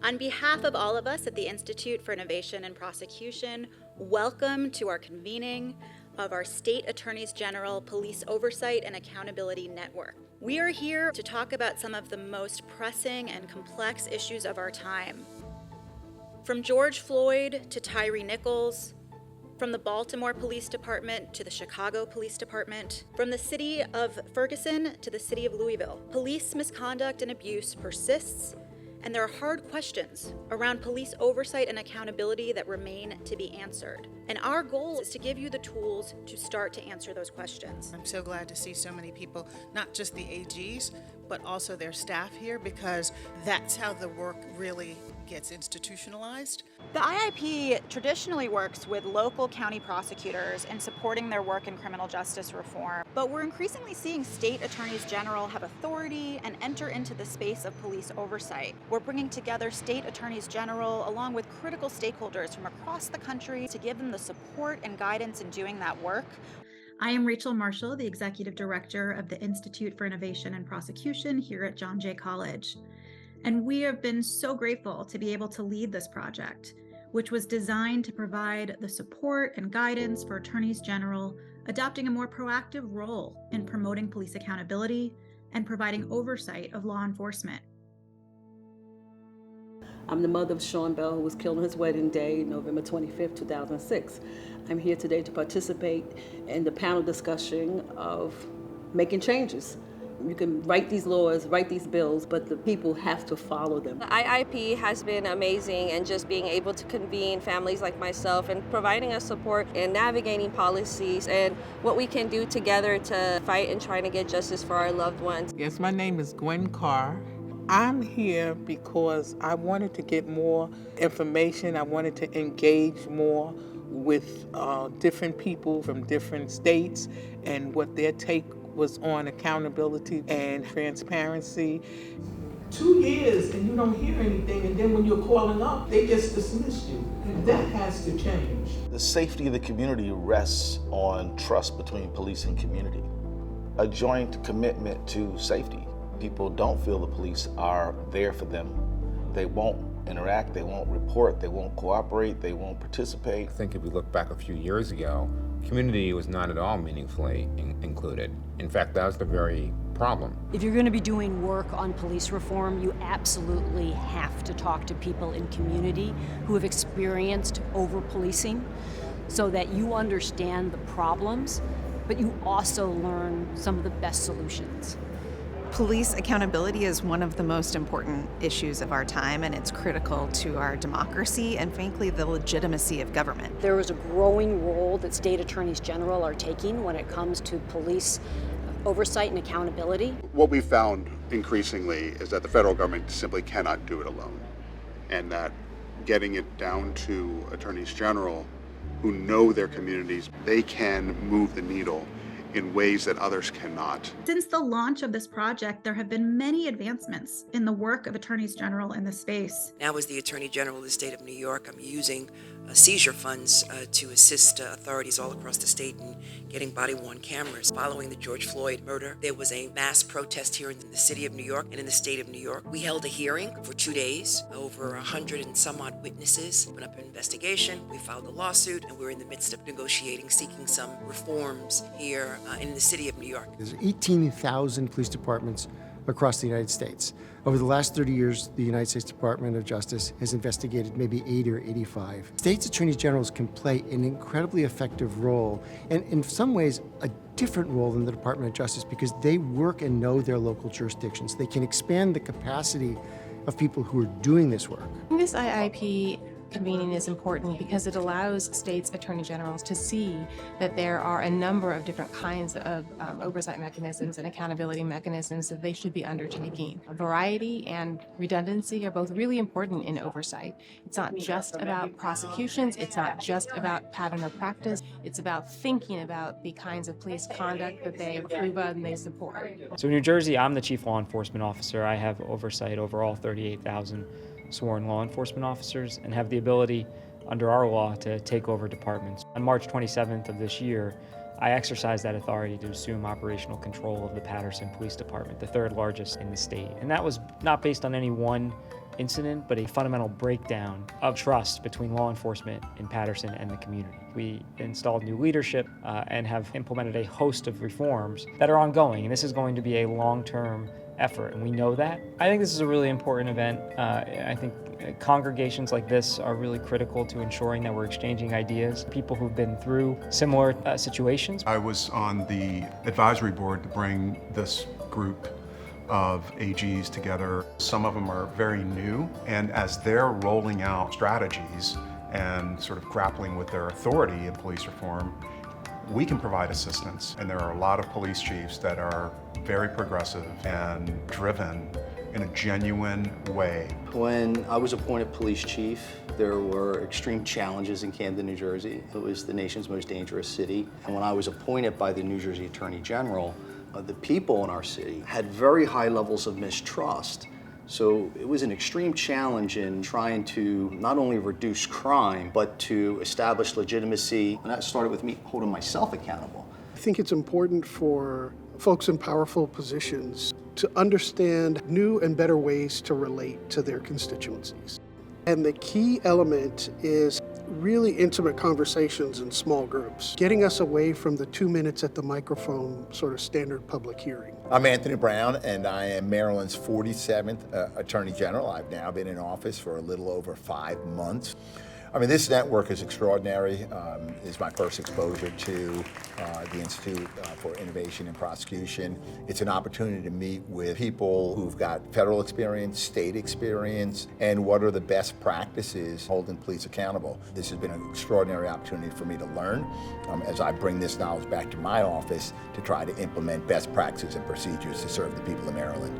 On behalf of all of us at the Institute for Innovation and Prosecution, welcome to our convening of our State Attorneys General Police Oversight and Accountability Network. We are here to talk about some of the most pressing and complex issues of our time. From George Floyd to Tyree Nichols, from the Baltimore Police Department to the Chicago Police Department, from the city of Ferguson to the city of Louisville, police misconduct and abuse persists, and there are hard questions around police oversight and accountability that remain to be answered. And our goal is to give you the tools to start to answer those questions. I'm so glad to see so many people, not just the AGs, but also their staff here, because that's how the work really gets institutionalized. The IIP traditionally works with local county prosecutors in supporting their work in criminal justice reform, but we're increasingly seeing state attorneys general have authority and enter into the space of police oversight. We're bringing together state attorneys general along with critical stakeholders from across the country to give them the support and guidance in doing that work. I am Rachel Marshall, the Executive Director of the Institute for Innovation and Prosecution here at John Jay College. And we have been so grateful to be able to lead this project, which was designed to provide the support and guidance for attorneys general, adopting a more proactive role in promoting police accountability and providing oversight of law enforcement. I'm the mother of Sean Bell, who was killed on his wedding day, November 25th, 2006. I'm here today to participate in the panel discussion of making changes. You can write these laws, write these bills, but the people have to follow them. The IIP has been amazing, and just being able to convene families like myself and providing us support in navigating policies and what we can do together to fight and try to get justice for our loved ones. Yes, my name is Gwen Carr. I'm here because I wanted to get more information. I wanted to engage more with different people from different states and what their take was on accountability and transparency. 2 years and you don't hear anything, and then when you're calling up, they just dismiss you. That has to change. The safety of the community rests on trust between police and community. A joint commitment to safety. People don't feel the police are there for them. They won't interact, they won't report, they won't cooperate, they won't participate. I think if we look back a few years ago, community was not at all meaningfully included. In fact, that was the very problem. If you're going to be doing work on police reform, you absolutely have to talk to people in community who have experienced over-policing so that you understand the problems, but you also learn some of the best solutions. Police accountability is one of the most important issues of our time, and it's critical to our democracy and, frankly, the legitimacy of government. There is a growing role that state attorneys general are taking when it comes to police oversight and accountability. What we found increasingly is that the federal government simply cannot do it alone, and that getting it down to attorneys general who know their communities, they can move the needle in ways that others cannot. Since the launch of this project, there have been many advancements in the work of attorneys general in this space. Now, as the Attorney General of the state of New York, I'm using seizure funds to assist authorities all across the state in getting body-worn cameras. Following the George Floyd murder, there was a mass protest here in the city of New York and in the state of New York. We held a hearing for 2 days. Over 100 and some odd witnesses opened up an investigation. We filed a lawsuit, and we're in the midst of negotiating, seeking some reforms here in the city of New York. There's 18,000 police departments across the United States. Over the last 30 years, the United States Department of Justice has investigated maybe 80 or 85. States attorneys generals can play an incredibly effective role, and in some ways, a different role than the Department of Justice, because they work and know their local jurisdictions. They can expand the capacity of people who are doing this work. This IIP convening is important because it allows states' attorney generals to see that there are a number of different kinds of oversight mechanisms and accountability mechanisms that they should be undertaking. Variety and redundancy are both really important in oversight. It's not just about prosecutions, it's not just about pattern of practice, it's about thinking about the kinds of police conduct that they approve of and they support. So in New Jersey, I'm the chief law enforcement officer. I have oversight over all 38,000 sworn law enforcement officers and have the ability under our law to take over departments. On March 27th of this year, I exercised that authority to assume operational control of the Paterson Police Department, the third largest in the state. And that was not based on any one incident, but a fundamental breakdown of trust between law enforcement in Paterson and the community. We installed new leadership and have implemented a host of reforms that are ongoing, and this is going to be a long-term effort, and we know that. I think this is a really important event. I think congregations like this are really critical to ensuring that we're exchanging ideas. People who've been through similar situations. I was on the advisory board to bring this group of AGs together. Some of them are very new, and as they're rolling out strategies and sort of grappling with their authority in police reform, we can provide assistance. And there are a lot of police chiefs that are very progressive and driven in a genuine way. When I was appointed police chief, there were extreme challenges in Camden, New Jersey. It was the nation's most dangerous city. And when I was appointed by the New Jersey Attorney General, the people in our city had very high levels of mistrust. So it was an extreme challenge in trying to not only reduce crime, but to establish legitimacy. And that started with me holding myself accountable. I think it's important for folks in powerful positions to understand new and better ways to relate to their constituencies. And the key element is really intimate conversations in small groups, getting us away from the 2 minutes at the microphone sort of standard public hearing. I'm Anthony Brown, and I am Maryland's 47th Attorney General. I've now been in office for a little over 5 months. I mean, this network is extraordinary. It's my first exposure to the Institute for Innovation and Prosecution. It's an opportunity to meet with people who've got federal experience, state experience, and what are the best practices holding police accountable. This has been an extraordinary opportunity for me to learn as I bring this knowledge back to my office to try to implement best practices and procedures to serve the people of Maryland.